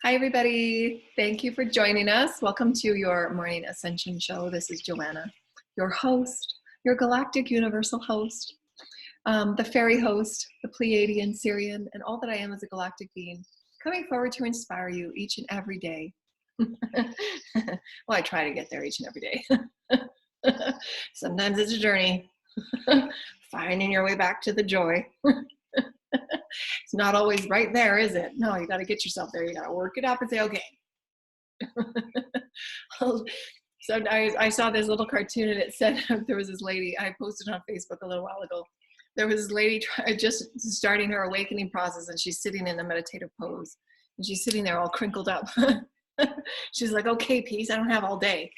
Hi, everybody. Thank you for joining us. Welcome to your morning Ascension show. This is Joanna, your host, your galactic universal host, the fairy host, the Pleiadian, Syrian, and all that I am as a galactic being, coming forward to inspire you each and every day. Well, I try to get there each and every day. Sometimes it's a journey, finding your way back to the joy. It's not always right there, is it? No, you got to get yourself there. You got to work it up and say, okay. So I saw this little cartoon and it said, there was this lady, I posted on Facebook a little while ago. There was this lady just starting her awakening process, and she's sitting in a meditative pose. And she's sitting there all crinkled up. She's like, okay, peace, I don't have all day.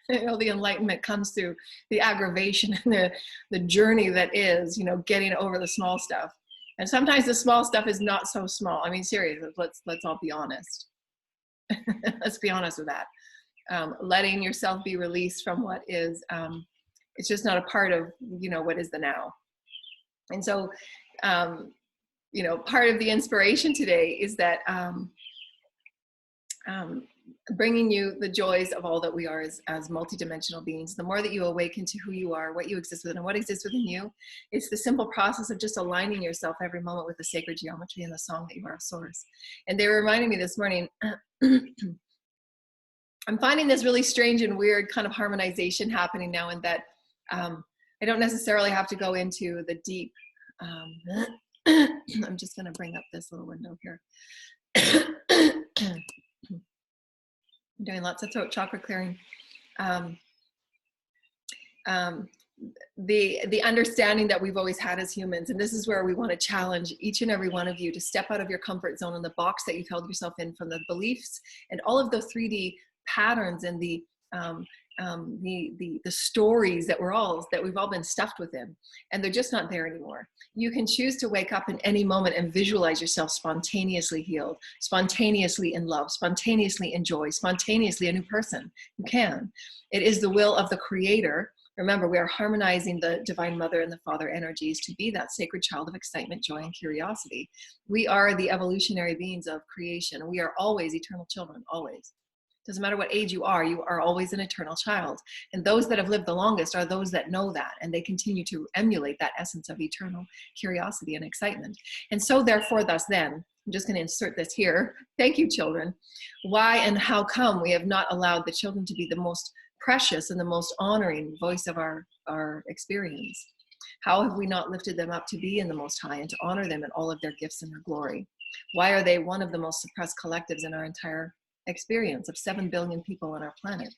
You know, the enlightenment comes through the aggravation and the journey that is, you know, getting over the small stuff. And sometimes the small stuff is not so small. I mean, seriously, let's all be honest. Let's be honest with that. Letting yourself be released from what is, it's just not a part of, you know, what is the now. And so, you know, part of the inspiration today is that bringing you the joys of all that we are as multidimensional beings. The more that you awaken to who you are, what you exist within, and what exists within you, it's the simple process of just aligning yourself every moment with the sacred geometry and the song that you are a source. And they were reminding me this morning, I'm finding this really strange and weird kind of harmonization happening now, in that I don't necessarily have to go into the deep. I'm just going to bring up this little window here. I'm doing lots of throat chakra clearing. The understanding that we've always had as humans, and this is where we want to challenge each and every one of you to step out of your comfort zone and the box that you've held yourself in, from the beliefs and all of those 3D patterns and the stories that we've all been stuffed within, and they're just not there anymore. You can choose to wake up in any moment and visualize yourself spontaneously healed, spontaneously in love, spontaneously in joy, spontaneously a new person. You can. It is the will of the Creator. Remember, we are harmonizing the Divine Mother and the Father energies to be that sacred child of excitement, joy, and curiosity. We are the evolutionary beings of creation. We are always eternal children, always. Doesn't matter what age you are always an eternal child. And those that have lived the longest are those that know that, and they continue to emulate that essence of eternal curiosity and excitement. And so therefore, thus then, I'm just going to insert this here. Thank you, children. Why and how come we have not allowed the children to be the most precious and the most honoring voice of our experience? How have we not lifted them up to be in the Most High and to honor them in all of their gifts and their glory? Why are they one of the most suppressed collectives in our entire experience of 7 billion people on our planet?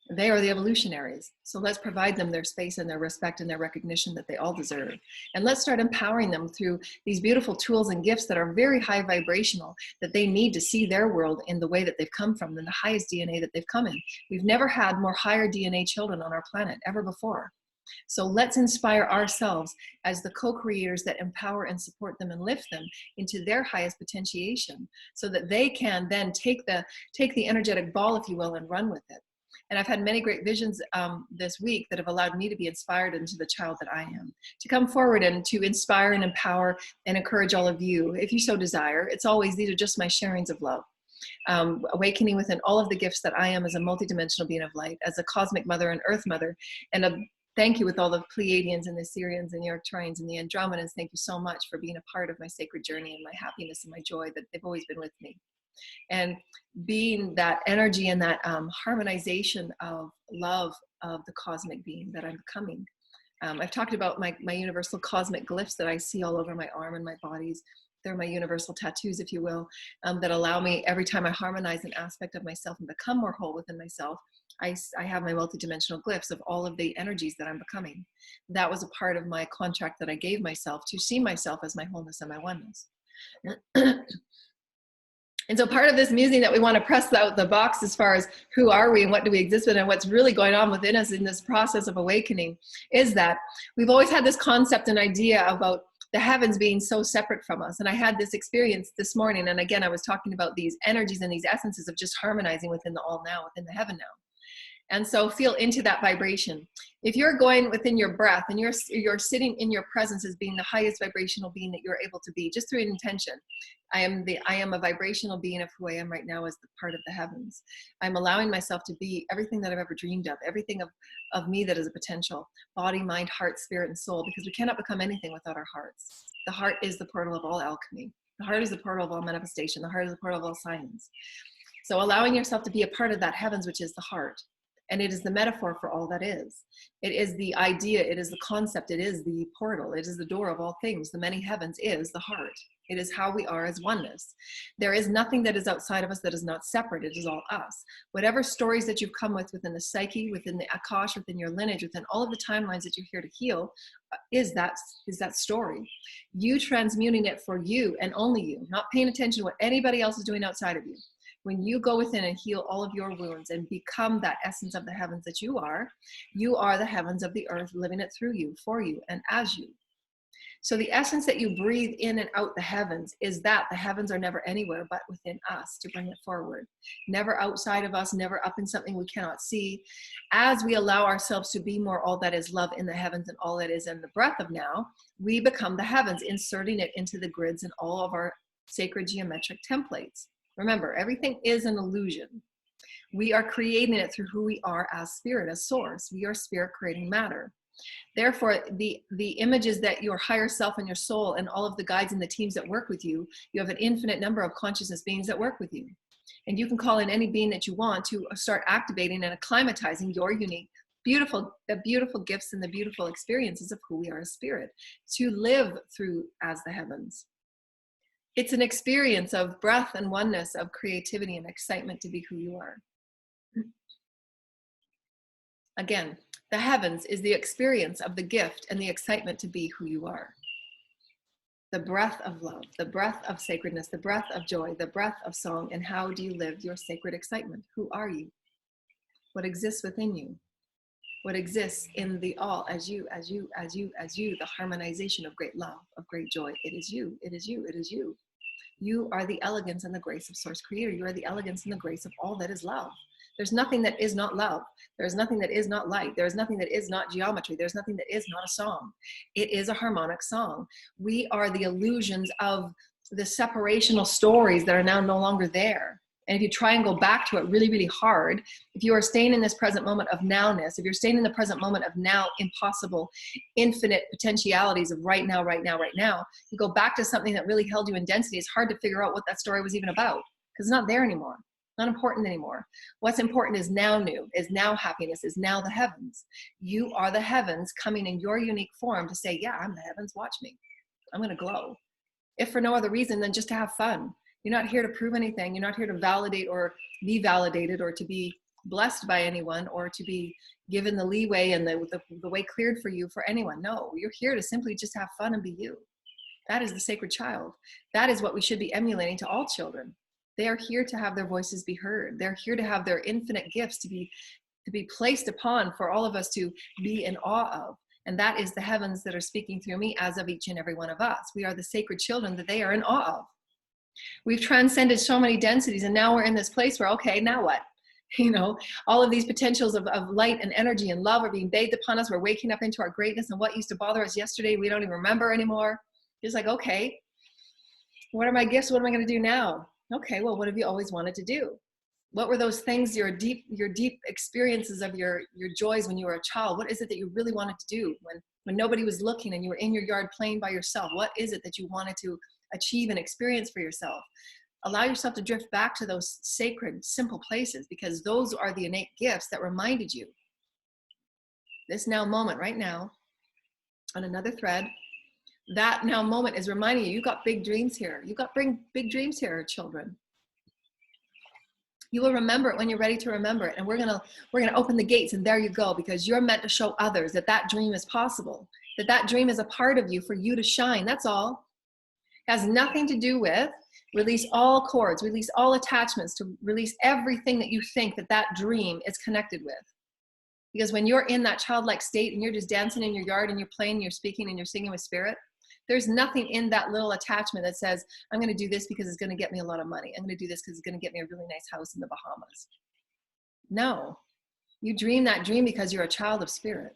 They are the evolutionaries. So let's provide them their space and their respect and their recognition that they all deserve. And let's start empowering them through these beautiful tools and gifts that are very high vibrational, that they need to see their world in the way that they've come from, in the highest DNA that they've come in. We've never had more higher DNA children on our planet ever before. So let's inspire ourselves as the co-creators that empower and support them and lift them into their highest potentiation, so that they can then take the energetic ball, if you will, and run with it. And I've had many great visions this week that have allowed me to be inspired into the child that I am, to come forward and to inspire and empower and encourage all of you, if you so desire. It's always, these are just my sharings of love. Awakening within all of the gifts that I am as a multidimensional being of light, as a cosmic mother and earth mother, and a thank you with all the Pleiadians and the Syrians and the Arcturians and the Andromedans. Thank you so much for being a part of my sacred journey and my happiness and my joy, that they've always been with me. And being that energy and that harmonization of love of the cosmic being that I'm becoming. I've talked about my universal cosmic glyphs that I see all over my arm and my bodies. They're my universal tattoos, if you will, that allow me, every time I harmonize an aspect of myself and become more whole within myself, I have my multidimensional glyphs of all of the energies that I'm becoming. That was a part of my contract that I gave myself, to see myself as my wholeness and my oneness. And so part of this musing that we want to press out the box as far as who are we and what do we exist with and what's really going on within us in this process of awakening is that we've always had this concept and idea about the heavens being so separate from us. And I had this experience this morning. And again, I was talking about these energies and these essences of just harmonizing within the all now, within the heaven now. And so feel into that vibration. If you're going within your breath and you're sitting in your presence as being the highest vibrational being that you're able to be, just through an intention. I am a vibrational being of who I am right now as the part of the heavens. I'm allowing myself to be everything that I've ever dreamed of, everything of me that is a potential, body, mind, heart, spirit, and soul, because we cannot become anything without our hearts. The heart is the portal of all alchemy. The heart is the portal of all manifestation. The heart is the portal of all science. So allowing yourself to be a part of that heavens, which is the heart. And it is the metaphor for all that is. It is the idea, it is the concept, it is the portal, it is the door of all things. The many heavens is the heart. It is how we are as oneness. There is nothing that is outside of us that is not separate. It is all us. Whatever stories that you've come with within the psyche, within the Akash, within your lineage, within all of the timelines that you're here to heal, is that story. You transmuting it for you and only you, not paying attention to what anybody else is doing outside of you. When you go within and heal all of your wounds and become that essence of the heavens that you are the heavens of the earth living it through you, for you, and as you. So the essence that you breathe in and out the heavens is that the heavens are never anywhere but within us to bring it forward. Never outside of us, never up in something we cannot see. As we allow ourselves to be more all that is love in the heavens and all that is in the breath of now, we become the heavens, inserting it into the grids and all of our sacred geometric templates. Remember, everything is an illusion. We are creating it through who we are as spirit, as source. We are spirit creating matter. Therefore, the images that your higher self and your soul and all of the guides and the teams that work with you, you have an infinite number of consciousness beings that work with you. And you can call in any being that you want to start activating and acclimatizing your unique, the beautiful gifts and the beautiful experiences of who we are as spirit, to live through as the heavens. It's an experience of breath and oneness, of creativity and excitement to be who you are. Again, the heavens is the experience of the gift and the excitement to be who you are. The breath of love, the breath of sacredness, the breath of joy, the breath of song. And how do you live your sacred excitement? Who are you? What exists within you? What exists in the all as you, the harmonization of great love, of great joy. It is you, it is you, it is you. You are the elegance and the grace of Source Creator. You are the elegance and the grace of all that is love. There's nothing that is not love. There's nothing that is not light. There's nothing that is not geometry. There's nothing that is not a song. It is a harmonic song. We are the illusions of the separational stories that are now no longer there. And if you try and go back to it really, really hard, if you are staying in this present moment of nowness, if you're staying in the present moment of now impossible, infinite potentialities of right now, you go back to something that really held you in density, it's hard to figure out what that story was even about because it's not there anymore. Not important anymore. What's important is now new, is now happiness, is now the heavens. You are the heavens coming in your unique form to say, yeah, I'm the heavens, watch me. I'm going to glow. If for no other reason than just to have fun. You're not here to prove anything. You're not here to validate or be validated or to be blessed by anyone or to be given the leeway and the way cleared for you for anyone. No, you're here to simply just have fun and be you. That is the sacred child. That is what we should be emulating to all children. They are here to have their voices be heard. They're here to have their infinite gifts to be placed upon for all of us to be in awe of. And that is the heavens that are speaking through me as of each and every one of us. We are the sacred children that they are in awe of. We've transcended so many densities and now we're in this place where, okay, now what? You know, all of these potentials of light and energy and love are being bathed upon us. We're waking up into our greatness, and what used to bother us yesterday, we don't even remember anymore. It's like, okay, what are my gifts? What am I going to do now? Okay, well, what have you always wanted to do? What were those things, your deep experiences of your joys when you were a child? What is it that you really wanted to do when nobody was looking and you were in your yard playing by yourself? What is it that you wanted to achieve and experience for yourself? Allow yourself to drift back to those sacred, simple places, because those are the innate gifts that reminded you. This now moment right now, on another thread, that now moment is reminding you, you've got big dreams here. You've got big dreams here, children. You will remember it when you're ready to remember it. And we're gonna open the gates, and there you go, because you're meant to show others that that dream is possible, that dream is a part of you for you to shine. That's all. It has nothing to do with release all cords, release all attachments, to release everything that you think that dream is connected with. Because when you're in that childlike state and you're just dancing in your yard and you're playing, you're speaking and you're singing with spirit, there's nothing in that little attachment that says, I'm going to do this because it's going to get me a lot of money. I'm going to do this because it's going to get me a really nice house in the Bahamas. No, You dream that dream because you're a child of spirit.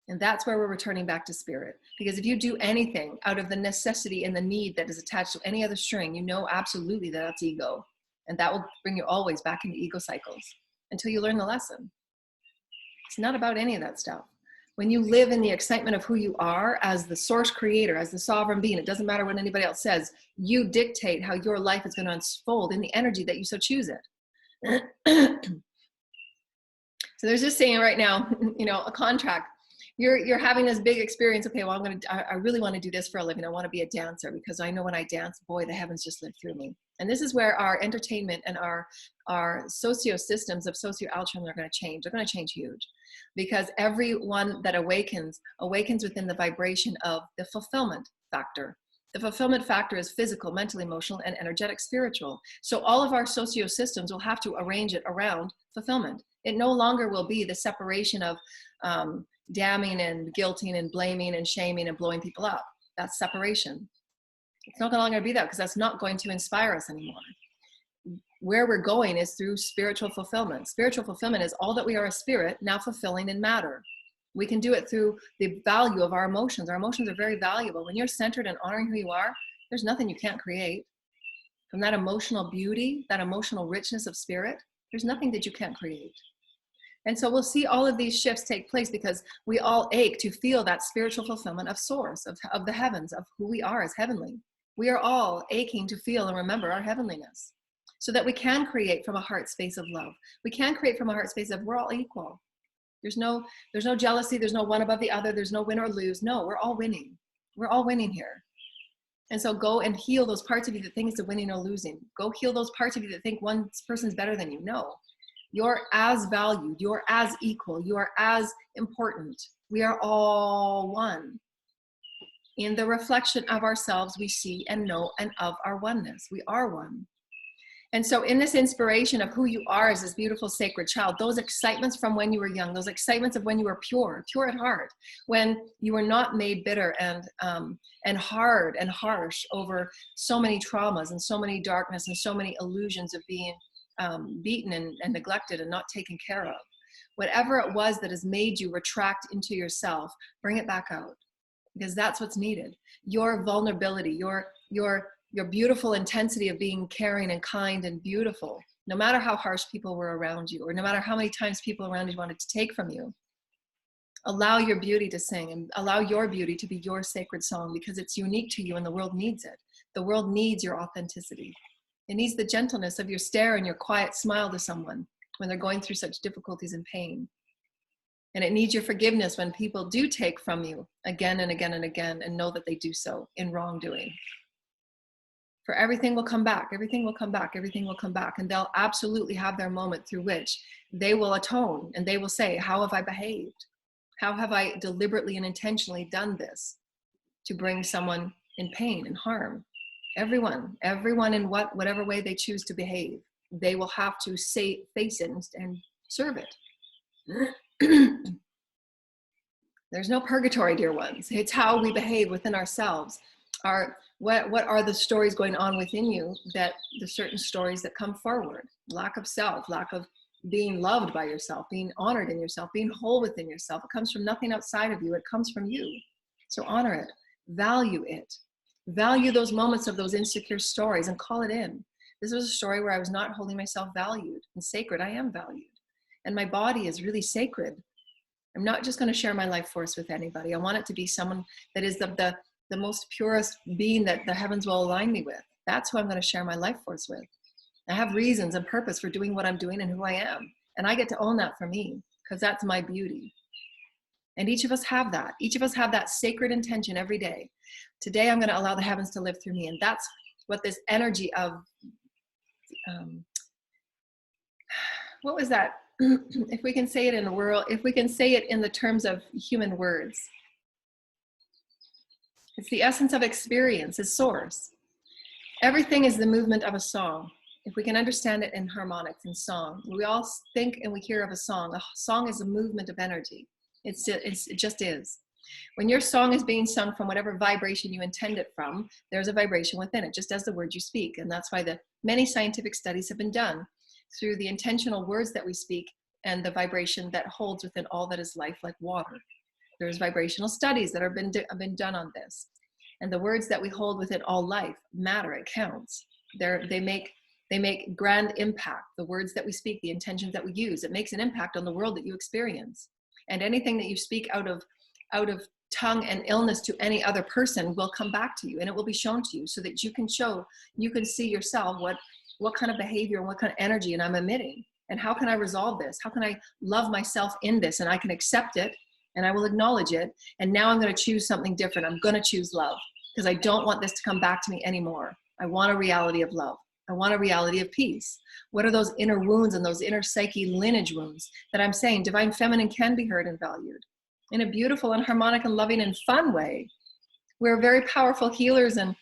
And that's where we're returning back to spirit. Because if you do anything out of the necessity and the need that is attached to any other string, you know absolutely that that's ego. And that will bring you always back into ego cycles until you learn the lesson. It's not about any of that stuff. When you live in the excitement of who you are as the source creator, as the sovereign being, it doesn't matter what anybody else says. You dictate how your life is going to unfold in the energy that you so choose it. So there's this saying right now, you know, a contract. You're having this big experience. Okay, well, I really want to do this for a living. I want to be a dancer because I know when I dance, boy, the heavens just live through me. And this is where our entertainment and our socio systems of socio-altruism are going to change. They're going to change huge, because everyone that awakens within the vibration of the fulfillment factor. The fulfillment factor is physical, mental, emotional, and energetic, spiritual. So all of our socio systems will have to arrange it around fulfillment. It no longer will be the separation of damning and guilting and blaming and shaming and blowing people up. That's separation. It's not longer going to be that, because that's not going to inspire us anymore. Where we're going is through spiritual fulfillment. Spiritual fulfillment is all that we are, a spirit now fulfilling in matter. We can do it through the value of our emotions. Our emotions are very valuable. When you're centered and honoring who you are, there's nothing you can't create. From that emotional beauty, that emotional richness of spirit, there's nothing that you can't create. And so we'll see all of these shifts take place because we all ache to feel that spiritual fulfillment of source, of the heavens, of who we are as heavenly. We are all aching to feel and remember our heavenliness so that we can create from a heart space of love. We can create from a heart space of we're all equal. There's no jealousy. There's no one above the other. There's no win or lose. No, we're all winning. We're all winning here. And so go and heal those parts of you that think it's a winning or losing. Go heal those parts of you that think one person's better than you. No. You're as valued, you're as equal, you are as important. We are all one. In the reflection of ourselves, we see and know and of our oneness. We are one. And so in this inspiration of who you are as this beautiful sacred child, those excitements from when you were young, those excitements of when you were pure at heart, when you were not made bitter and hard and harsh over so many traumas and so many darkness and so many illusions of being beaten and neglected and not taken care of. Whatever it was that has made you retract into yourself, bring it back out, because that's what's needed. Your vulnerability, your beautiful intensity of being caring and kind and beautiful, no matter how harsh people were around you, or no matter how many times people around you wanted to take from you. Allow your beauty to sing and allow your beauty to be your sacred song, because it's unique to you and the world needs it. The world needs your authenticity. It needs the gentleness of your stare and your quiet smile to someone when they're going through such difficulties and pain. And it needs your forgiveness when people do take from you again and again and again, and know that they do so in wrongdoing. For everything will come back, everything will come back, everything will come back. And they'll absolutely have their moment through which they will atone and they will say, how have I behaved? How have I deliberately and intentionally done this to bring someone in pain and harm? Everyone in whatever way they choose to behave, they will have to face it and serve it. There's no purgatory, dear ones. It's how we behave within ourselves. What are the stories going on within you, that the certain stories that come forward? Lack of self, lack of being loved by yourself, being honored in yourself, being whole within yourself. It comes from nothing outside of you. It comes from you. So honor it, value it. Value those moments of those insecure stories and call it in. This was a story where I was not holding myself valued and sacred. I am valued. And my body is really sacred. I'm not just going to share my life force with anybody. I want it to be someone that is the most purest being that the heavens will align me with. That's who I'm going to share my life force with. I have reasons and purpose for doing what I'm doing and who I am. And I get to own that for me, because that's my beauty. And each of us have that. Each of us have that sacred intention every day. Today, I'm going to allow the heavens to live through me. And that's what this energy of, what was that? If we can say it in a world, if we can say it in the terms of human words, it's the essence of experience, is source. Everything is the movement of a song. If we can understand it in harmonics and song, we all think and we hear of a song. A song is a movement of energy. It just is. When your song is being sung from whatever vibration you intend it from, there's a vibration within it, just as the words you speak. And that's why the many scientific studies have been done through the intentional words that we speak and the vibration that holds within all that is life, like water. There's vibrational studies that have been done on this. And the words that we hold within all life matter, it counts. They make grand impact. The words that we speak, the intentions that we use, it makes an impact on the world that you experience. And anything that you speak out of tongue and illness to any other person will come back to you, and it will be shown to you, so that you can see yourself what kind of behavior and what kind of energy and I'm emitting, and how can I resolve this? How can I love myself in this? And I can accept it, and I will acknowledge it. And now I'm going to choose something different. I'm going to choose love, because I don't want this to come back to me anymore. I want a reality of love. I want a reality of peace. What are those inner wounds and those inner psyche lineage wounds that I'm saying divine feminine can be heard and valued in a beautiful and harmonic and loving and fun way? We're very powerful healers and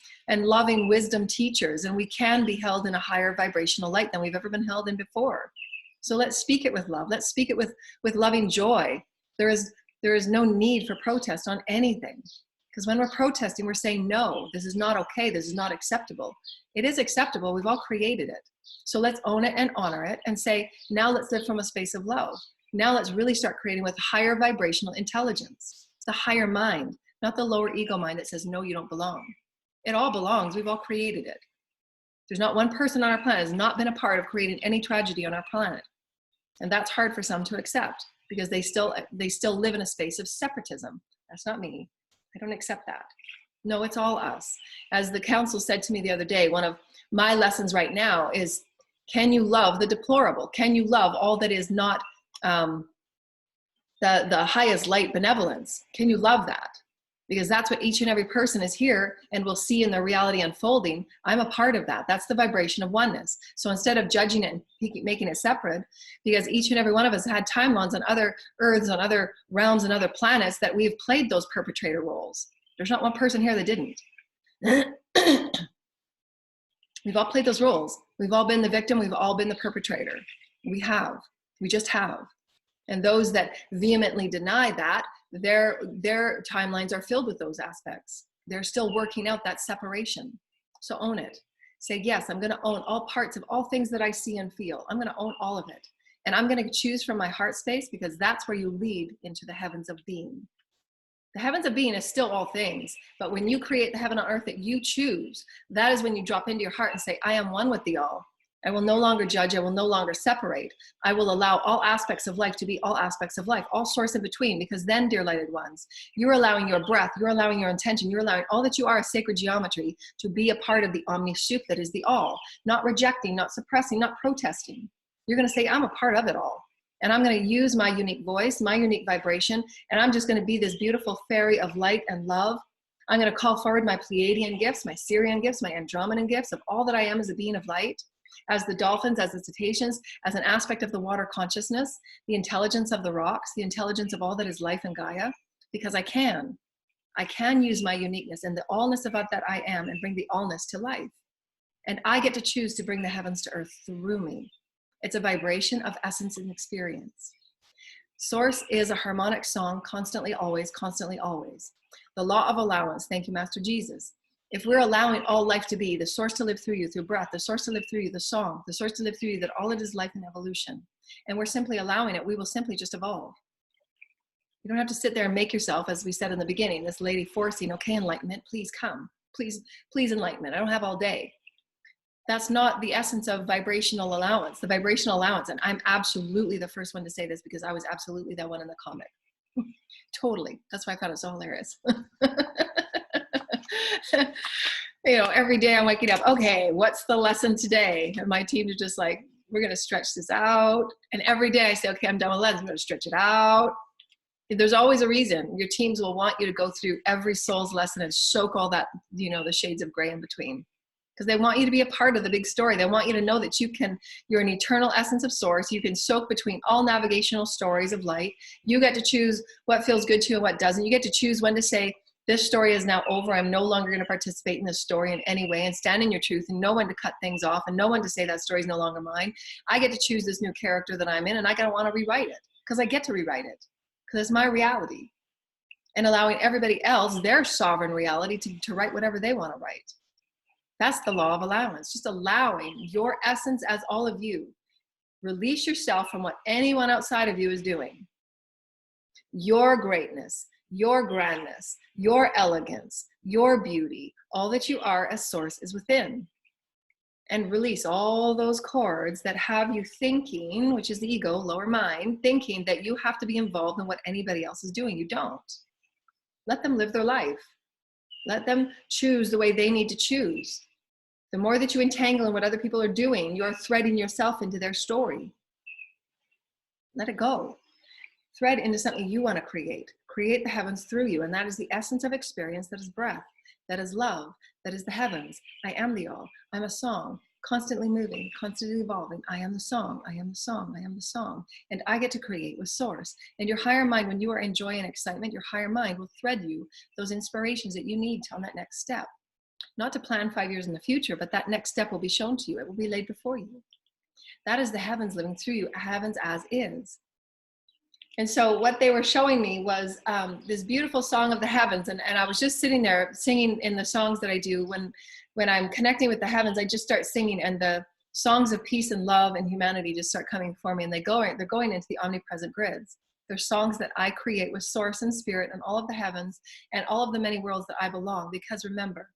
loving wisdom teachers, and we can be held in a higher vibrational light than we've ever been held in before. So let's speak it with love. Let's speak it with loving joy. There is no need for protest on anything. Because when we're protesting, we're saying, no, this is not okay. This is not acceptable. It is acceptable. We've all created it. So let's own it and honor it and say, now let's live from a space of love. Now let's really start creating with higher vibrational intelligence. It's the higher mind, not the lower ego mind that says, no, you don't belong. It all belongs. We've all created it. There's not one person on our planet has not been a part of creating any tragedy on our planet. And that's hard for some to accept, because they still live in a space of separatism. That's not me. I don't accept that. No, it's all us. As the council said to me the other day, one of my lessons right now is, can you love the deplorable? Can you love all that is not the highest light benevolence? Can you love that? Because that's what each and every person is here and will see in their reality unfolding. I'm a part of that. That's the vibration of oneness. So instead of judging it and making it separate, because each and every one of us had timelines on other earths, on other realms and other planets that we've played those perpetrator roles. There's not one person here that didn't. We've all played those roles. We've all been the victim. We've all been the perpetrator. We just have. And those that vehemently deny that, their timelines are filled with those aspects. They're still working out that separation. So own it. Say, yes, I'm going to own all parts of all things that I see and feel. I'm going to own all of it. And I'm going to choose from my heart space, because that's where you lead into the heavens of being. The heavens of being is still all things. But when you create the heaven on earth that you choose, that is when you drop into your heart and say, I am one with the all. I will no longer judge. I will no longer separate. I will allow all aspects of life to be all aspects of life, all source in between, because then, dear lighted ones, you're allowing your breath, you're allowing your intention, you're allowing all that you are, sacred geometry, to be a part of the omni soup that is the all, not rejecting, not suppressing, not protesting. You're going to say, I'm a part of it all. And I'm going to use my unique voice, my unique vibration, and I'm just going to be this beautiful fairy of light and love. I'm going to call forward my Pleiadian gifts, my Sirian gifts, my Andromedan gifts of all that I am as a being of light, as the dolphins, as the cetaceans, as an aspect of the water consciousness, the intelligence of the rocks, the intelligence of all that is life and Gaia, because I can use my uniqueness and the allness of what that I am and bring the allness to life. And I get to choose to bring the heavens to earth through me. It's a vibration of essence and experience. Source is a harmonic song, constantly, always, constantly, always. The law of allowance. Thank you, Master Jesus. If we're allowing all life to be, the source to live through you through breath, the source to live through you, the song, the source to live through you, that all it is life and evolution, and we're simply allowing it, we will simply just evolve. You don't have to sit there and make yourself, as we said in the beginning, this lady forcing, okay, enlightenment, please come. Please enlightenment. I don't have all day. That's not the essence of vibrational allowance, the vibrational allowance. And I'm absolutely the first one to say this, because I was absolutely that one in the comic. Totally. That's why I found it so hilarious. You know, every day I'm waking up, okay, what's the lesson today? And my team is just like, we're going to stretch this out. And every day I say, okay, I'm done with lessons. I'm going to stretch it out. There's always a reason. Your teams will want you to go through every soul's lesson and soak all that, you know, the shades of gray in between. Because they want you to be a part of the big story. They want you to know that you're an eternal essence of source. You can soak between all navigational stories of light. You get to choose what feels good to you and what doesn't. You get to choose when to say, this story is now over. I'm no longer going to participate in this story in any way, and stand in your truth, and know when to cut things off, and know when to say that story is no longer mine. I get to choose this new character that I'm in, and I gotta want to rewrite it, because I get to rewrite it, because it's my reality. And allowing everybody else, their sovereign reality, to write whatever they want to write. That's the law of allowance. Just allowing your essence as all of you. Release yourself from what anyone outside of you is doing. Your greatness, your grandness, your elegance, your beauty, all that you are as source is within. And release all those cords that have you thinking, which is the ego, lower mind, thinking that you have to be involved in what anybody else is doing. You don't. Let them live their life. Let them choose the way they need to choose. The more that you entangle in what other people are doing, you're threading yourself into their story. Let it go. Thread into something you want to create. Create the heavens through you. And that is the essence of experience. That is breath. That is love. That is the heavens. I am the all. I'm a song, constantly moving, constantly evolving. I am the song. I am the song. I am the song. And I get to create with source. And your higher mind, when you are in joy and excitement, your higher mind will thread you those inspirations that you need on that next step. Not to plan 5 years in the future, but that next step will be shown to you. It will be laid before you. That is the heavens living through you, heavens as is. And so what they were showing me was this beautiful song of the heavens. And I was just sitting there singing in the songs that I do. When I'm connecting with the heavens, I just start singing, and the songs of peace and love and humanity just start coming for me. And they're going into the omnipresent grids. They're songs that I create with source and spirit and all of the heavens and all of the many worlds that I belong. Because remember,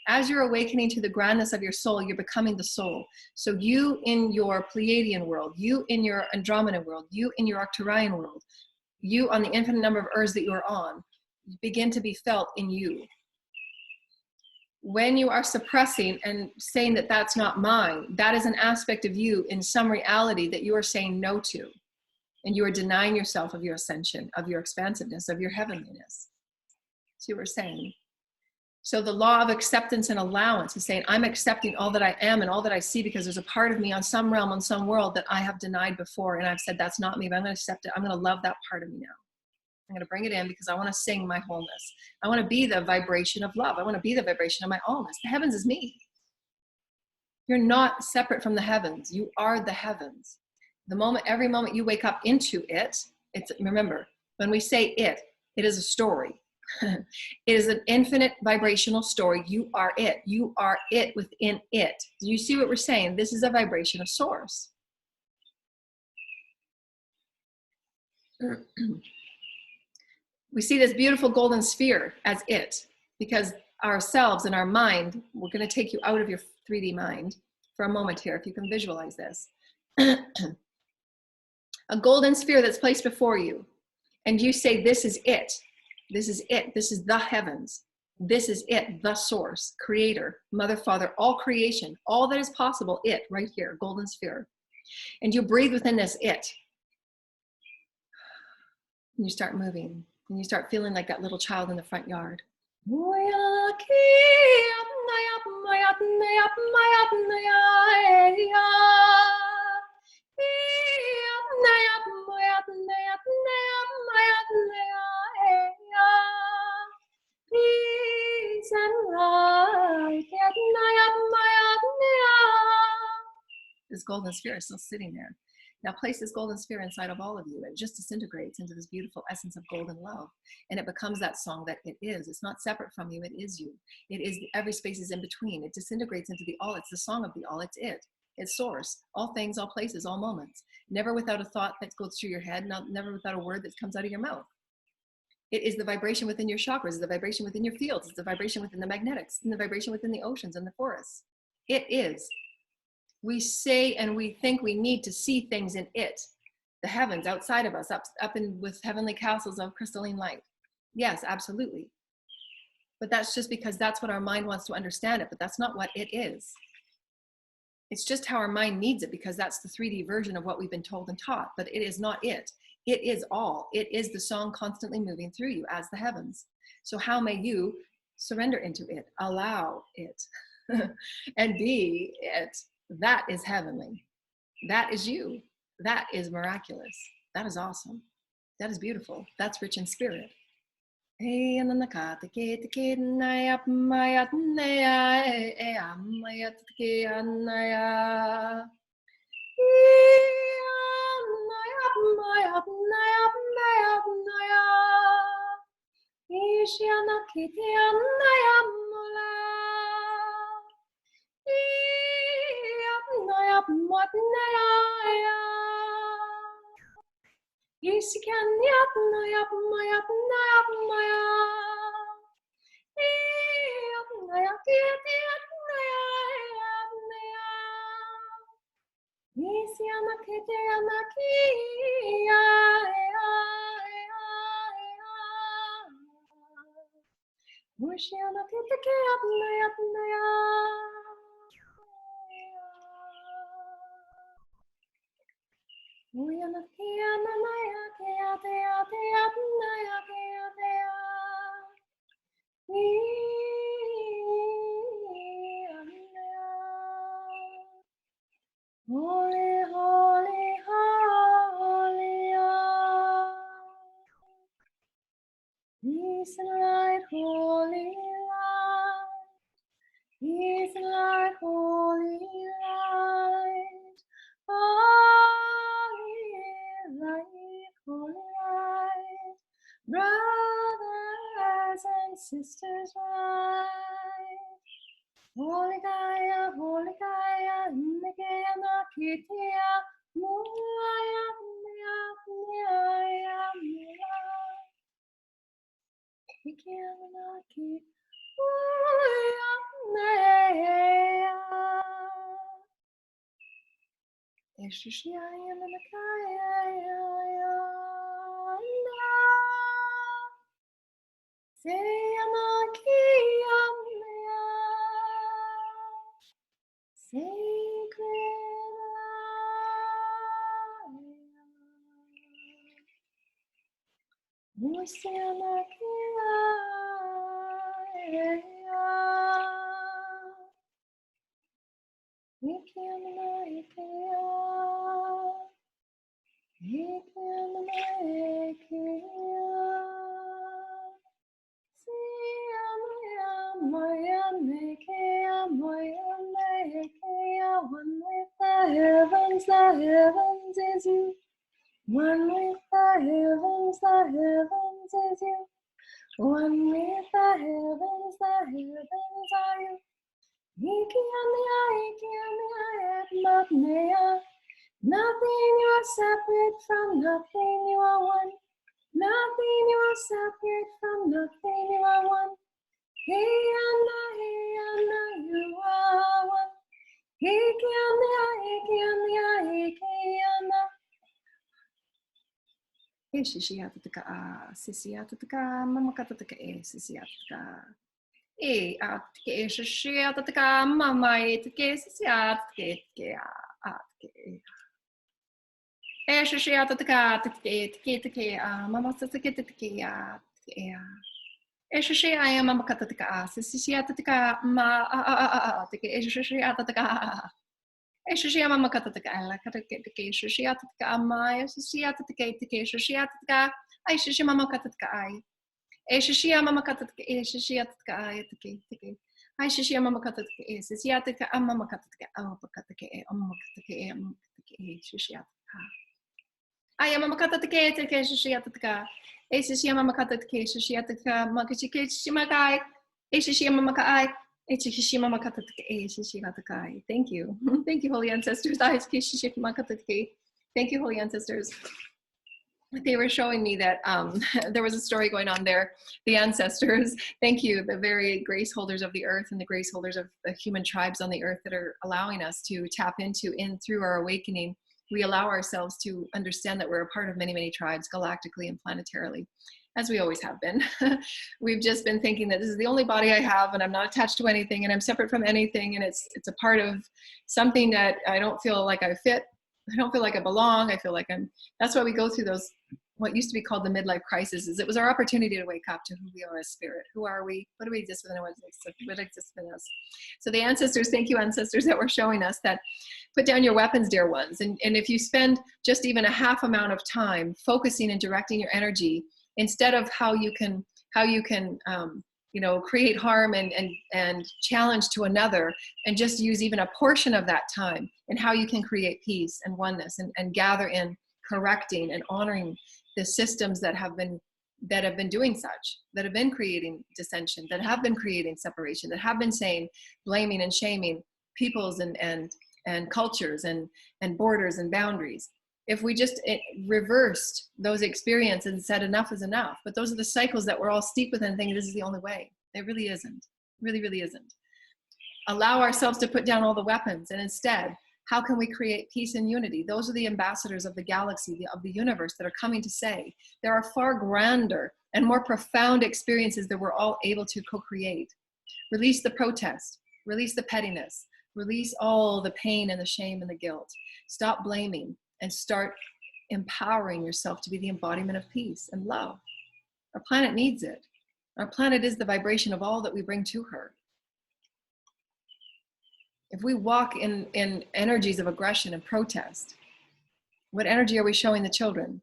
as you're awakening to the grandness of your soul, you're becoming the soul. So you in your Pleiadian world, you in your Andromedan world, you in your Arcturian world, you on the infinite number of earths that you're on, begin to be felt in you. When you are suppressing and saying that that's not mine, that is an aspect of you in some reality that you are saying no to. And you are denying yourself of your ascension, of your expansiveness, of your heavenliness. So you were saying. So the law of acceptance and allowance is saying, I'm accepting all that I am and all that I see, because there's a part of me on some realm, on some world that I have denied before. And I've said, that's not me, but I'm going to accept it. I'm going to love that part of me now. I'm going to bring it in because I want to sing my wholeness. I want to be the vibration of love. I want to be the vibration of my allness. The heavens is me. You're not separate from the heavens. You are the heavens. Every moment you wake up into it, remember, when we say it is a story. It is an infinite vibrational story. You are it. You are it within it. Do you see what we're saying? This is a vibration of source. We see this beautiful golden sphere as it, because ourselves and our mind, we're going to take you out of your 3D mind for a moment here, if you can visualize this. A golden sphere that's placed before you, and you say, this is it. This is it. This is the heavens. This is it, the source, creator, mother, father, all creation, all that is possible, it right here, golden sphere. And you breathe within this it. And you start moving. And you start feeling like that little child in the front yard. Peace and light. This golden sphere is still sitting there. Now place this golden sphere inside of all of you. It just disintegrates into this beautiful essence of golden love. And it becomes that song that it is. It's not separate from you. It is you. It is, every space is in between. It disintegrates into the all. It's the song of the all. It's it. It's source. All things, all places, all moments. Never without a thought that goes through your head. Never without a word that comes out of your mouth. It is the vibration within your chakras. It's the vibration within your fields. It's the vibration within the magnetics. And the vibration within the oceans and the forests. It is. We say and we think we need to see things in it. The heavens outside of us, up in with heavenly castles of crystalline light. Yes, absolutely. But that's just because that's what our mind wants to understand it, but that's not what it is. It's just how our mind needs it, because that's the 3D version of what we've been told and taught, but it is not it. It is all. It is the song constantly moving through you as the heavens. So how may you surrender into it, allow it, and be it? That is heavenly. That is you. That is miraculous. That is awesome. That is beautiful. That's rich in spirit. Holy, holy, holy are. Peace and light, holy light. Peace and light, holy light. Holy light, holy light. Brothers and sisters, right. Holy Gaia, Nikaya, Nakitia, Mulaya, Mia, Nikia, Naki, Mulaya, Eshishia, Nakaya, Sayamakia, sacred one with the heavens is you. One with the heavens is you. One with the heavens are you. Nothing you are separate from, nothing you are one. Nothing you are separate from, nothing you are one. Hey Anna, you are one. Hey Anna, hey Anna. Hey Shishiatataka, Sisiatataka, Mamakataka, Sisiataka. Hey, Atke, Shishiatataka, Mama, Etke, Sisiatke, Atke. Hey Shishiatataka, Tke, Mama Sataketake, Eshishi I am Mamakataka, Sisiatataka, Ma, Eshiatataka. Eshishiyama makataka la katakeke shishiataka maya shishiataka shishiataka I shishima makataka I Eshishiyama makataka shishiataka I take I shishiyama makataka shishiataka amma makataka amakataka amakataka shishiataka I am makataka take shishiataka Eshishiyama makataka shishiataka makachike shimakai Eshishiyama makai Thank you. Thank you, Holy Ancestors. Thank you, Holy Ancestors. They were showing me that there was a story going on there. The ancestors, thank you, the very grace holders of the earth and the grace holders of the human tribes on the earth that are allowing us to tap into, through our awakening, we allow ourselves to understand that we're a part of many, many tribes, galactically and planetarily, as we always have been. We've just been thinking that this is the only body I have and I'm not attached to anything and I'm separate from anything and it's a part of something that I don't feel like I fit. I don't feel like I belong. I feel like that's why we go through those, what used to be called the midlife crisis. It was our opportunity to wake up to who we are as spirit. Who are we? What do we exist within? What exists within us? So the ancestors, thank you ancestors that were showing us that put down your weapons, dear ones. And if you spend just even a half amount of time focusing and directing your energy, instead of how you can create harm and challenge to another, and just use even a portion of that time, and how you can create peace and oneness and gather in correcting and honoring the systems that have been doing such, that have been creating dissension, that have been creating separation, that have been saying, blaming and shaming peoples and cultures and borders and boundaries. if we just reversed those experiences and said enough is enough. But those are the cycles that we're all steeped within, thinking this is the only way. It really isn't. Really, really isn't. Allow ourselves to put down all the weapons, and instead, how can we create peace and unity? Those are the ambassadors of the galaxy, of the universe, that are coming to say there are far grander and more profound experiences that we're all able to co-create. Release the protest, release the pettiness, release all the pain and the shame and the guilt. Stop blaming and start empowering yourself to be the embodiment of peace and love. Our planet needs it. Our planet is the vibration of all that we bring to her. If we walk in energies of aggression and protest, what energy are we showing the children?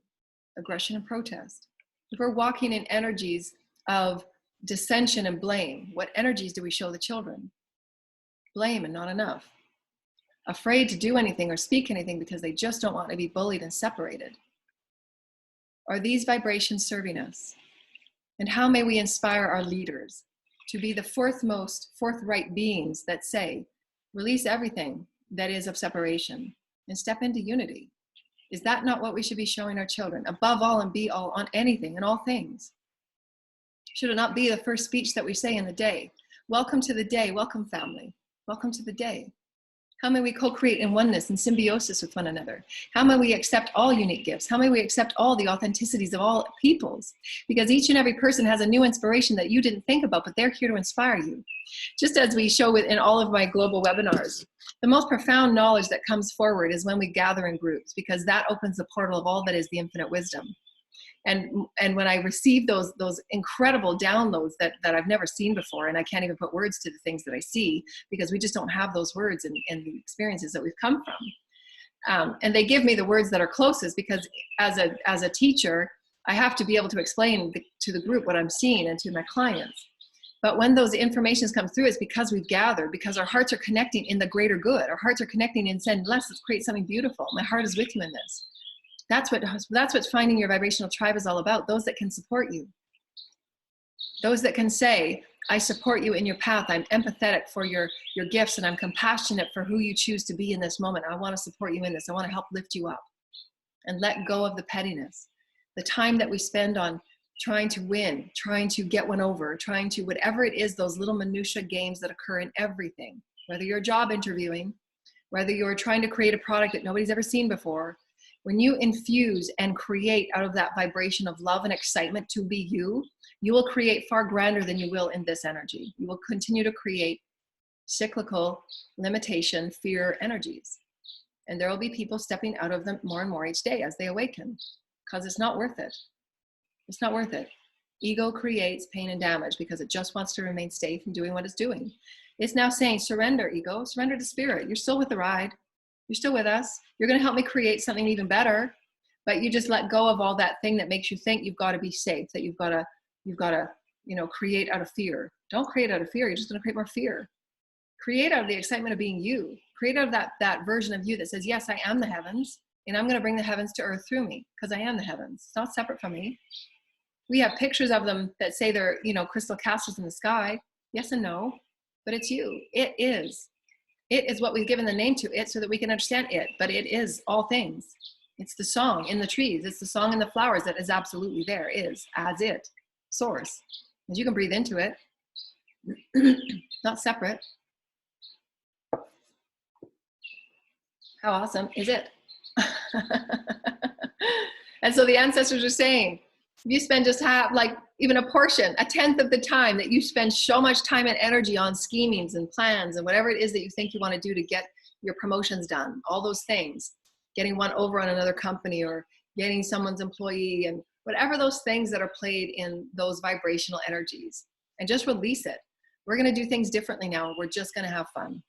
Aggression and protest. If we're walking in energies of dissension and blame, what energies do we show the children? Blame and not enough. Afraid to do anything or speak anything because they just don't want to be bullied and separated. Are these vibrations serving us? And how may we inspire our leaders to be the forthright beings that say, release everything that is of separation and step into unity? Is that not what we should be showing our children? Above all and be all on anything and all things. Should it not be the first speech that we say in the day? Welcome to the day. Welcome, family. Welcome to the day. How may we co-create in oneness and symbiosis with one another? How may we accept all unique gifts? How may we accept all the authenticities of all peoples? Because each and every person has a new inspiration that you didn't think about, but they're here to inspire you. Just as we show in all of my global webinars, the most profound knowledge that comes forward is when we gather in groups, because that opens the portal of all that is the infinite wisdom. And when I receive those incredible downloads that I've never seen before, and I can't even put words to the things that I see, because we just don't have those words in the experiences that we've come from. And they give me the words that are closest, because as a teacher, I have to be able to explain to the group what I'm seeing and to my clients. But when those informations come through, it's because we've gathered, because our hearts are connecting in the greater good. Our hearts are connecting and saying, let's create something beautiful. My heart is with you in this. That's what finding your vibrational tribe is all about. Those that can support you. Those that can say, I support you in your path. I'm empathetic for your gifts, and I'm compassionate for who you choose to be in this moment. I want to support you in this. I want to help lift you up. And let go of the pettiness. The time that we spend on trying to win, trying to get one over, trying to, whatever it is, those little minutia games that occur in everything. Whether you're job interviewing, whether you're trying to create a product that nobody's ever seen before, when you infuse and create out of that vibration of love and excitement to be you, you will create far grander than you will in this energy. You will continue to create cyclical limitation, fear energies. And there will be people stepping out of them more and more each day as they awaken, because it's not worth it. It's not worth it. Ego creates pain and damage because it just wants to remain safe and doing what it's doing. It's now saying, surrender, ego, surrender to spirit. You're still with the ride. You're still with us. You're going to help me create something even better. But you just let go of all that thing that makes you think you've got to be safe, that you've got to, create out of fear. Don't create out of fear. You're just going to create more fear. Create out of the excitement of being you. Create out of that version of you that says, yes, I am the heavens, and I'm going to bring the heavens to earth through me, because I am the heavens. It's not separate from me. We have pictures of them that say they're, crystal castles in the sky. Yes and no, but it's you. It is. It is what we've given the name to it so that we can understand it, but it is all things. It's the song in the trees. It's the song in the flowers that is absolutely there, is, as it, source. And you can breathe into it, not separate. How awesome is it? And so the ancestors are saying, if you spend just even a portion, a tenth of the time that you spend so much time and energy on schemings and plans and whatever it is that you think you want to do to get your promotions done, all those things, getting one over on another company or getting someone's employee, and whatever those things that are played in those vibrational energies, and just release it. We're going to do things differently now. We're just going to have fun.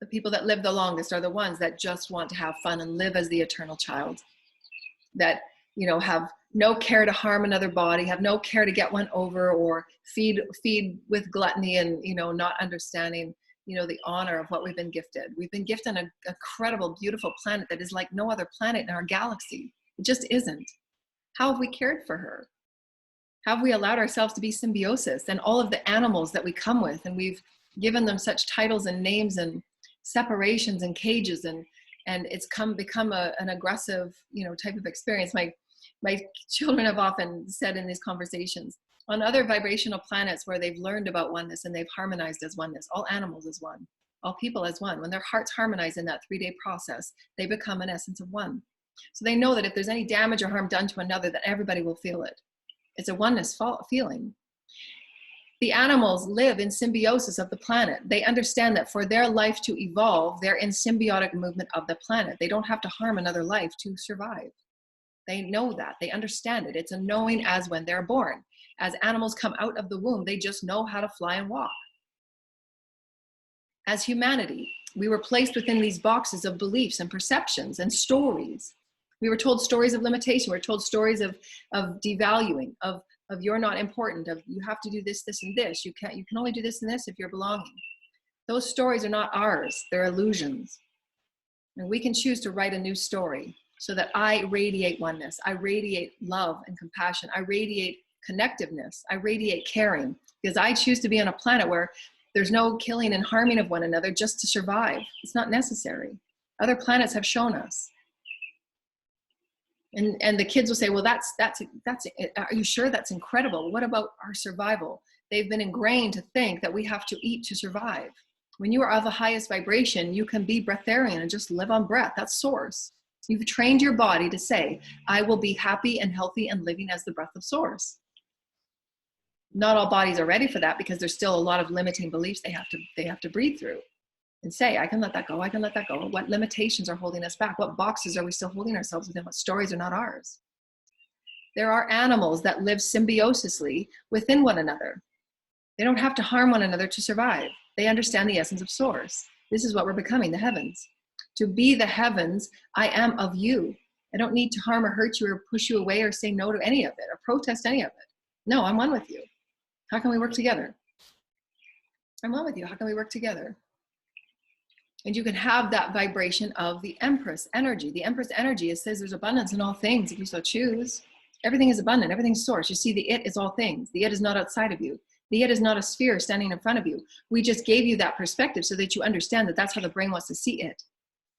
The people that live the longest are the ones that just want to have fun and live as the eternal child, that have no care to harm another body, have no care to get one over or feed with gluttony and, not understanding, the honor of what we've been gifted. We've been gifted an incredible, beautiful planet that is like no other planet in our galaxy. It just isn't. How have we cared for her? How have we allowed ourselves to be symbiosis and all of the animals that we come with? And we've given them such titles and names and separations and cages and And it's become an aggressive, type of experience. My children have often said in these conversations, on other vibrational planets where they've learned about oneness and they've harmonized as oneness, all animals as one, all people as one, when their hearts harmonize in that 3-day process, they become an essence of one. So they know that if there's any damage or harm done to another, that everybody will feel it. It's a oneness feeling. The animals live in symbiosis of the planet. They understand that for their life to evolve, they're in symbiotic movement of the planet. They don't have to harm another life to survive. They know that. They understand it. It's a knowing as when they're born. As animals come out of the womb, they just know how to fly and walk. As humanity, we were placed within these boxes of beliefs and perceptions and stories. We were told stories of limitation. We were told stories of devaluing, of you're not important, of you have to do this, this, and this. You can only do this and this if you're belonging. Those stories are not ours. They're illusions. And we can choose to write a new story so that I radiate oneness. I radiate love and compassion. I radiate connectiveness. I radiate caring, because I choose to be on a planet where there's no killing and harming of one another just to survive. It's not necessary. Other planets have shown us. And the kids will say, well, that's are you sure? That's incredible. What about our survival? They've been ingrained to think that we have to eat to survive. When you are of the highest vibration, you can be breatharian and just live on breath. That's source. You've trained your body to say, I will be happy and healthy and living as the breath of source. Not all bodies are ready for that, because there's still a lot of limiting beliefs they have to breathe through and say, I can let that go. I can let that go. What limitations are holding us back? What boxes are we still holding ourselves within? What stories are not ours? There are animals that live symbiosisly within one another. They don't have to harm one another to survive. They understand the essence of source. This is what we're becoming, the heavens. To be the heavens, I am of you. I don't need to harm or hurt you or push you away or say no to any of it or protest any of it. No, I'm one with you. How can we work together? I'm one with you. How can we work together? And you can have that vibration of the Empress energy. The Empress energy, it says there's abundance in all things if you so choose. Everything is abundant. Everything's source. You see, the it is all things. The it is not outside of you. The it is not a sphere standing in front of you. We just gave you that perspective so that you understand that that's how the brain wants to see it.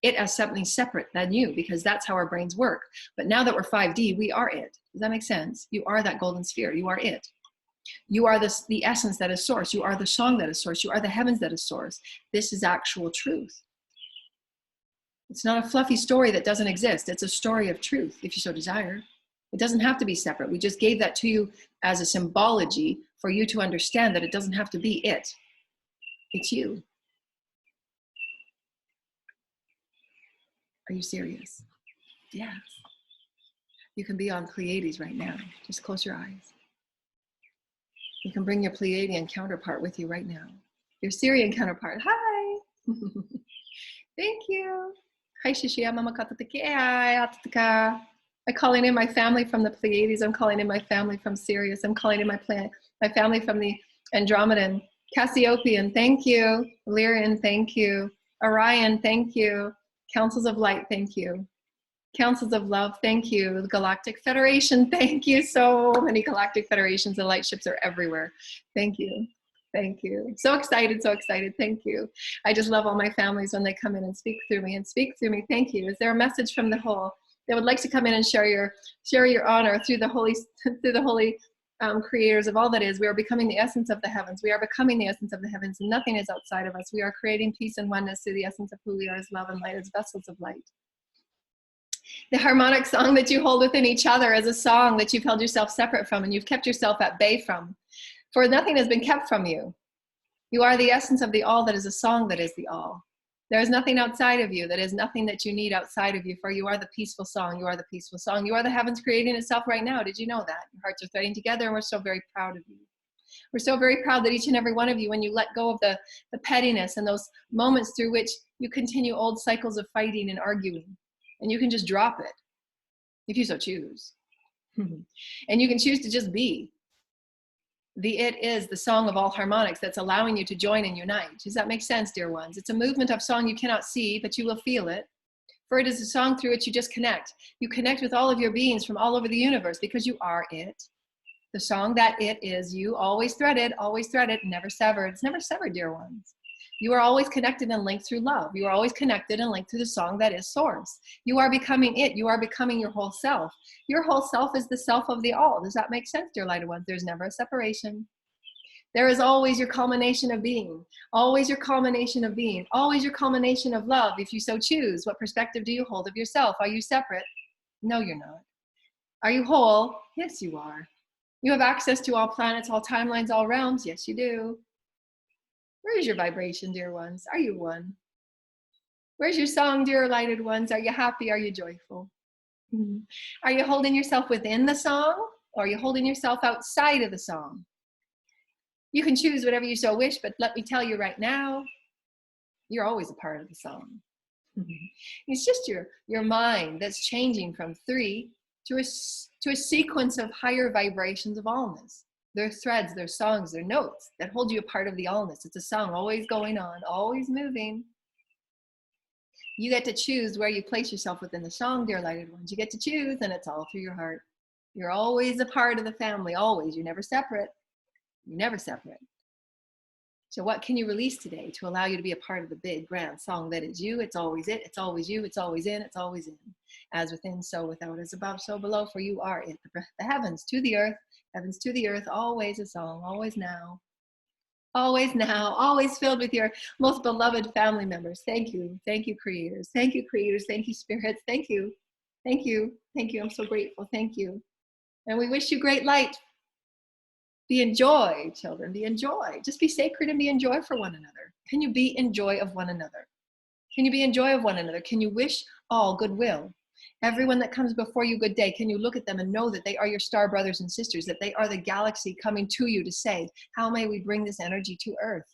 It as something separate than you, because that's how our brains work. But now that we're 5D, we are it. Does that make sense? You are that golden sphere. You are it. You are the essence that is source. You are the song that is source. You are the heavens that is source. This is actual truth. It's not a fluffy story that doesn't exist. It's a story of truth, if you so desire. It doesn't have to be separate. We just gave that to you as a symbology for you to understand that it doesn't have to be it. It's you. Are you serious? Yes. You can be on Pleiades right now. Just close your eyes. You can bring your Pleiadian counterpart with you right now. Your Syrian counterpart. Hi. Thank you. Hi, Shishia, Mama Katatika. I'm calling in my family from the Pleiades. I'm calling in my family from Sirius. I'm calling in my family from the Andromedan. Cassiopean, thank you. Lyrian, thank you. Orion, thank you. Councils of Light, thank you. Councils of Love, thank you. The Galactic Federation, thank you. So many galactic federations and light ships are everywhere. Thank you. Thank you. So excited, so excited. Thank you. I just love all my families when they come in and speak through me. Thank you. Is there a message from the whole that would like to come in and share your honor through the holy creators of all that is? We are becoming the essence of the heavens. We are becoming the essence of the heavens. Nothing is outside of us. We are creating peace and oneness through the essence of who we are as love and light, as vessels of light. The harmonic song that you hold within each other is a song that you've held yourself separate from and you've kept yourself at bay from. For nothing has been kept from you. You are the essence of the all that is a song that is the all. There is nothing outside of you. That is nothing that you need outside of you, for you are the peaceful song. You are the peaceful song. You are the heavens creating itself right now. Did you know that? Your hearts are threading together and we're so very proud of you. We're so very proud that each and every one of you, when you let go of the pettiness and those moments through which you continue old cycles of fighting and arguing, and you can just drop it if you so choose. And you can choose to just be. The it is the song of all harmonics that's allowing you to join and unite. Does that make sense, dear ones? It's a movement of song you cannot see, but you will feel it. For it is a song through which you just connect. You connect with all of your beings from all over the universe because you are it. The song that it is you, always threaded, never severed. It's never severed, dear ones. You are always connected and linked through love. You are always connected and linked through the song that is source. You are becoming it. You are becoming your whole self. Your whole self is the self of the all. Does that make sense, dear lighted ones? There's never a separation. There is always your culmination of being, always your culmination of being, always your culmination of love, if you so choose. What perspective do you hold of yourself? Are you separate? No, you're not. Are you whole? Yes, you are. You have access to all planets, all timelines, all realms. Yes, you do. Where is your vibration, dear ones? Are you one? Where's your song, dear lighted ones? Are you happy? Are you joyful? Are you holding yourself within the song, or are you holding yourself outside of the song? You can choose whatever you so wish, but let me tell you right now, you're always a part of the song. It's just your mind that's changing from 3 to a sequence of higher vibrations of allness. They're threads, they're songs, they're notes that hold you a part of the allness. It's a song always going on, always moving. You get to choose where you place yourself within the song, dear lighted ones. You get to choose, and it's all through your heart. You're always a part of the family, always. You're never separate. You're never separate. So what can you release today to allow you to be a part of the big, grand song that is you? It's always it. It's always you. It's always in. It's always in. As within, so without. As above, so below. For you are it. The heavens to the earth. Heavens to the earth. Always a song. Always now. Always now. Always filled with your most beloved family members. Thank you. Thank you, creators. Thank you, creators. Thank you, spirits. Thank you. Thank you. Thank you. I'm so grateful. Thank you. And we wish you great light. Be in joy, children. Be in joy. Just be sacred and be in joy for one another. Can you be in joy of one another? Can you be in joy of one another? Can you wish all goodwill? Everyone that comes before you, good day. Can you look at them and know that they are your star brothers and sisters, that they are the galaxy coming to you to say, how may we bring this energy to Earth?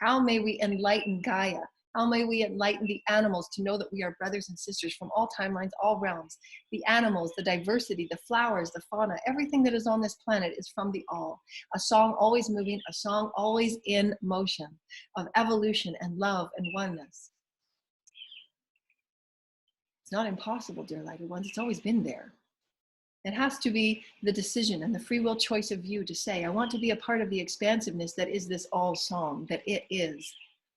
How may we enlighten Gaia? How may we enlighten the animals to know that we are brothers and sisters from all timelines, all realms? The animals, the diversity, the flowers, the fauna, everything that is on this planet is from the all. A song always moving, a song always in motion of evolution and love and oneness. It's not impossible, dear lighted ones. It's always been there. It has to be the decision and the free will choice of you to say, I want to be a part of the expansiveness that is this all song, that it is.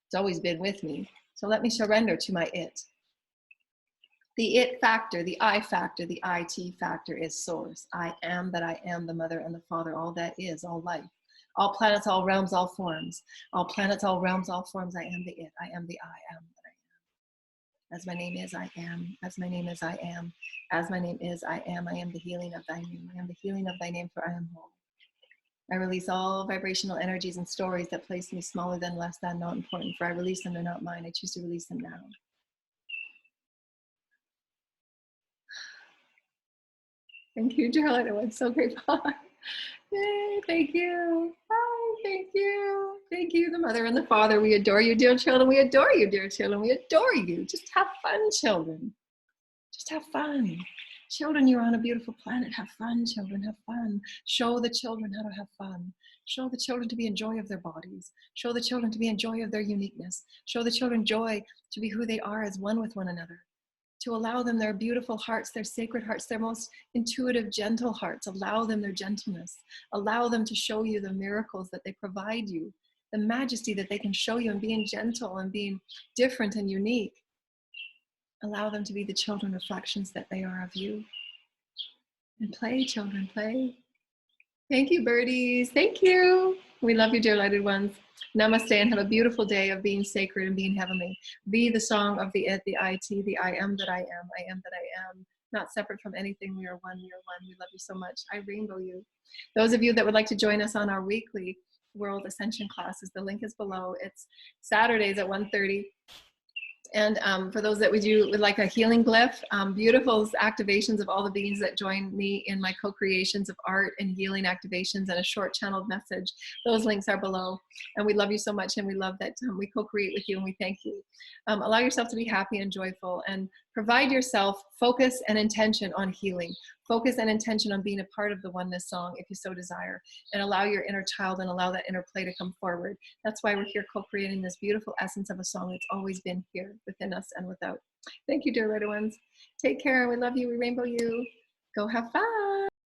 It's always been with me. So let me surrender to my it. The it factor, the I factor, the IT factor is source. I am that I am, the mother and the father, all that is, all life. All planets, all realms, all forms. All planets, all realms, all forms. I am the it. I am the I am that I am. As my name is, I am. As my name is, I am. As my name is, I am. I am the healing of thy name. I am the healing of thy name, for I am whole. I release all vibrational energies and stories that place me smaller than, less than, not important, for I release them, they're not mine. I choose to release them now. Thank you, Joanna. I'm so grateful. Yay, thank you. Hi, thank you. Thank you, the mother and the father. We adore you, dear children. We adore you, dear children. We adore you. Just have fun, children. Just have fun. Children, you're on a beautiful planet. Have fun, children. Have fun. Show the children how to have fun. Show the children to be in joy of their bodies. Show the children to be in joy of their uniqueness. Show the children joy to be who they are as one with one another. To allow them their beautiful hearts, their sacred hearts, their most intuitive, gentle hearts. Allow them their gentleness. Allow them to show you the miracles that they provide you, the majesty that they can show you in being gentle and being different and unique. Allow them to be the children reflections that they are of you. And play, children, play. Thank you, birdies. Thank you. We love you, dear lighted ones. Namaste, and have a beautiful day of being sacred and being heavenly. Be the song of the it, the IT, the I am that I am. I am that I am. Not separate from anything. We are one. We are one. We love you so much. I rainbow you. Those of you that would like to join us on our weekly World Ascension classes, the link is below. It's Saturdays at 1:30. And for those that would like a healing glyph, beautiful activations of all the beings that join me in my co-creations of art and healing activations and a short channeled message. Those links are below. And we love you so much, and we love that we co-create with you, and we thank you. Allow yourself to be happy and joyful, and provide yourself focus and intention on healing. Focus and intention on being a part of the oneness song if you so desire, and allow your inner child and allow that inner play to come forward. That's why we're here co-creating this beautiful essence of a song that's always been here within us and without. Thank you, dear little ones. Take care. We love you. We rainbow you. Go have fun.